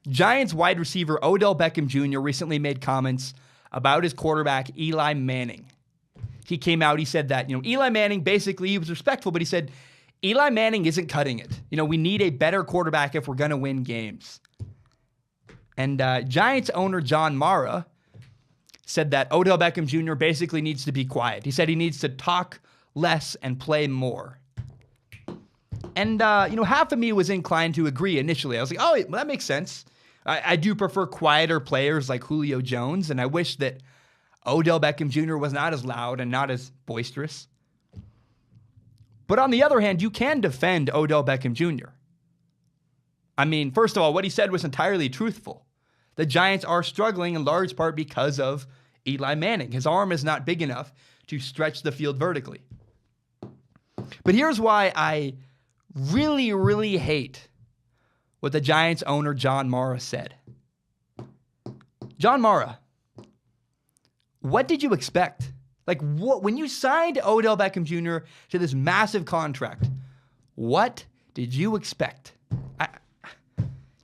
Giants wide receiver Odell Beckham Jr. recently made comments about his quarterback, Eli Manning. He came out, he said that, Eli Manning, basically, he was respectful, but he said, Eli Manning isn't cutting it. We need a better quarterback if we're going to win games. And Giants owner John Mara said that Odell Beckham Jr. basically needs to be quiet. He said he needs to talk less and play more. And, half of me was inclined to agree initially. I was like, oh, well, that makes sense. I do prefer quieter players like Julio Jones, and I wish that Odell Beckham Jr. was not as loud and not as boisterous. But on the other hand, you can defend Odell Beckham Jr. I mean, first of all, what he said was entirely truthful. The Giants are struggling in large part because of Eli Manning. His arm is not big enough to stretch the field vertically. But here's why I really, really hate what the Giants owner John Mara said. John Mara, what did you expect? When you signed Odell Beckham Jr. to this massive contract, what did you expect?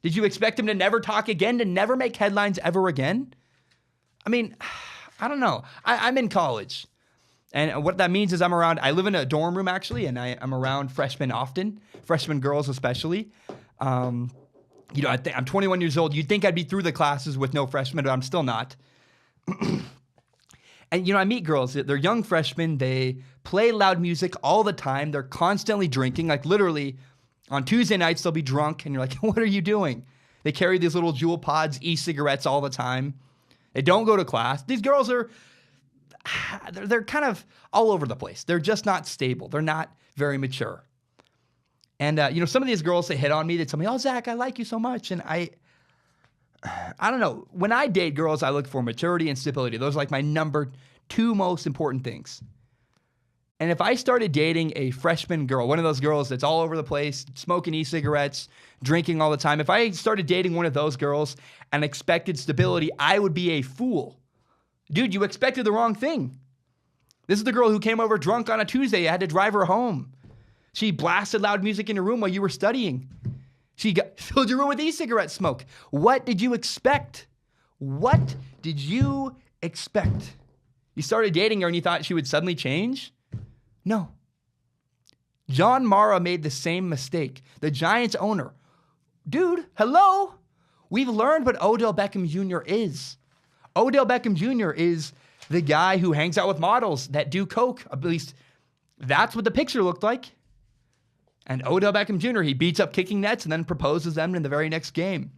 Did you expect him to never talk again, to never make headlines ever again? I mean, I don't know. I'm in college. And what that means is I live in a dorm room actually, and I'm around freshmen often, freshman girls especially. I'm 21 years old. You'd think I'd be through the classes with no freshmen, but I'm still not. And, I meet girls. They're young freshmen. They play loud music all the time. They're constantly drinking. Literally, on Tuesday nights, they'll be drunk. And you're like, what are you doing? They carry these little Juul pods, e-cigarettes all the time. They don't go to class. These girls they're kind of all over the place. They're just not stable. They're not very mature. And, some of these girls, they hit on me. They tell me, oh, Zach, I like you so much. And I don't know. When I date girls, I look for maturity and stability. Those are my number 2 most important things. And if I started dating a freshman girl, one of those girls that's all over the place, smoking e-cigarettes, drinking all the time, if I started dating one of those girls and expected stability, I would be a fool. Dude, you expected the wrong thing. This is the girl who came over drunk on a Tuesday. I had to drive her home. She blasted loud music in your room while you were studying. She filled your room with e-cigarette smoke. What did you expect? What did you expect? You started dating her and you thought she would suddenly change? No. John Mara made the same mistake. The Giants owner. Dude, hello? We've learned what Odell Beckham Jr. is. Odell Beckham Jr. is the guy who hangs out with models that do coke. At least that's what the picture looked like. And Odell Beckham Jr., he beats up kicking nets and then proposes them in the very next game.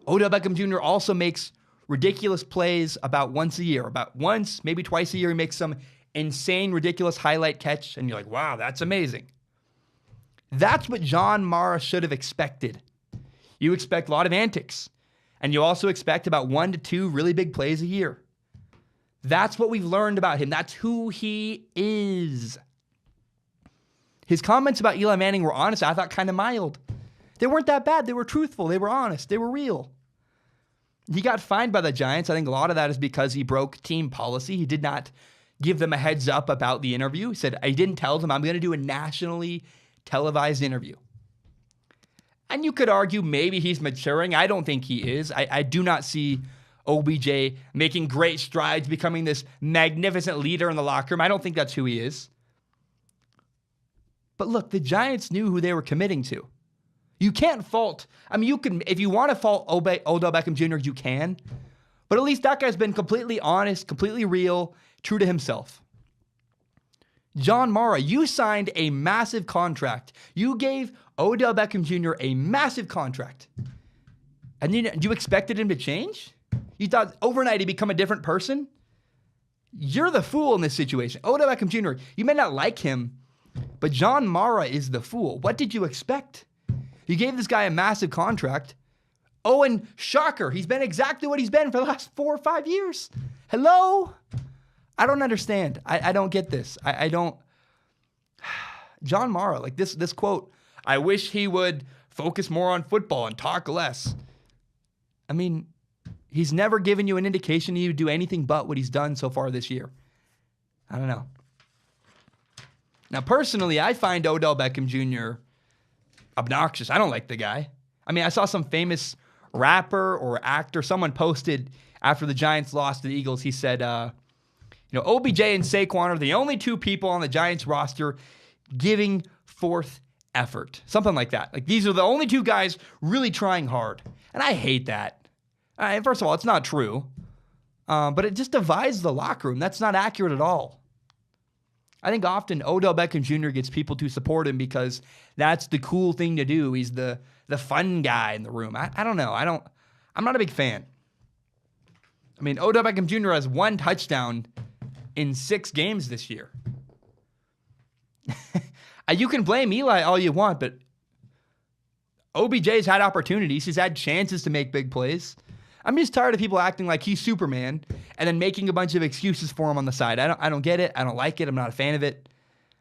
Odell Beckham Jr. also makes ridiculous plays about once a year. About once, maybe twice a year, he makes some insane, ridiculous highlight catch. And you're like, wow, that's amazing. That's what John Mara should have expected. You expect a lot of antics. And you also expect about 1 to 2 really big plays a year. That's what we've learned about him. That's who he is. His comments about Eli Manning were honest. I thought kind of mild. They weren't that bad. They were truthful. They were honest. They were real. He got fined by the Giants. I think a lot of that is because he broke team policy. He did not give them a heads up about the interview. He said, I didn't tell them I'm going to do a nationally televised interview. And you could argue maybe he's maturing. I don't think he is. I do not see OBJ making great strides, becoming this magnificent leader in the locker room. I don't think that's who he is. But look, the Giants knew who they were committing to. You can't fault. You can, if you want to fault Odell Beckham Jr., you can. But at least that guy's been completely honest, completely real, true to himself. John Mara, you signed a massive contract. You gave Odell Beckham Jr. a massive contract. And you expected him to change? You thought overnight he'd become a different person? You're the fool in this situation. Odell Beckham Jr., you may not like him, but John Mara is the fool. What did you expect? You gave this guy a massive contract. Oh, and shocker, he's been exactly what he's been for the last 4 or 5 years. Hello? I don't understand. I don't get this. I don't. John Mara, this quote, I wish he would focus more on football and talk less. He's never given you an indication he would do anything but what he's done so far this year. I don't know. Now, personally, I find Odell Beckham Jr. obnoxious. I don't like the guy. I mean, I saw some famous rapper or actor, someone posted after the Giants lost to the Eagles, he said, OBJ and Saquon are the only two people on the Giants roster giving fourth effort. Something like that. Like, these are the only two guys really trying hard. And I hate that. First of all, it's not true. But it just divides the locker room. That's not accurate at all. I think often Odell Beckham Jr. gets people to support him because that's the cool thing to do. He's the fun guy in the room. I don't know. I'm not a big fan. I mean, Odell Beckham Jr. has 1 touchdown in 6 games this year. You can blame Eli all you want, but OBJ's had opportunities. He's had chances to make big plays. I'm just tired of people acting like he's Superman and then making a bunch of excuses for him on the side. I don't get it. I don't like it. I'm not a fan of it.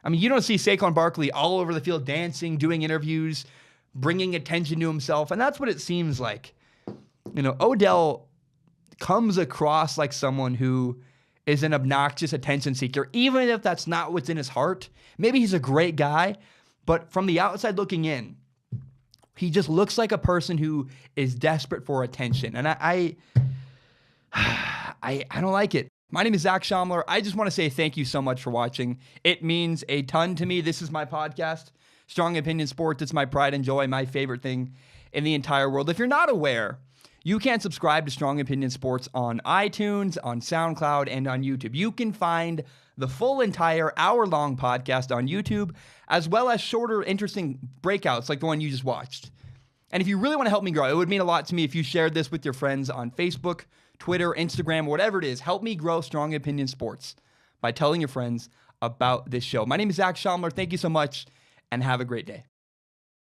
I mean, you don't see Saquon Barkley all over the field dancing, doing interviews, bringing attention to himself, and that's what it seems like. Odell comes across like someone who is an obnoxious attention seeker, even if that's not what's in his heart. Maybe he's a great guy, but from the outside looking in, he just looks like a person who is desperate for attention. And I don't like it. My name is Zach Schaumler. I just want to say thank you so much for watching. It means a ton to me. This is my podcast, Strong Opinion Sports. It's my pride and joy, my favorite thing in the entire world. If you're not aware, you can subscribe to Strong Opinion Sports on iTunes, on SoundCloud, and on YouTube. You can find the full entire hour-long podcast on YouTube, as well as shorter, interesting breakouts like the one you just watched. And if you really want to help me grow, it would mean a lot to me if you shared this with your friends on Facebook, Twitter, Instagram, whatever it is. Help me grow Strong Opinion Sports by telling your friends about this show. My name is Zach Schaumler. Thank you so much, and have a great day.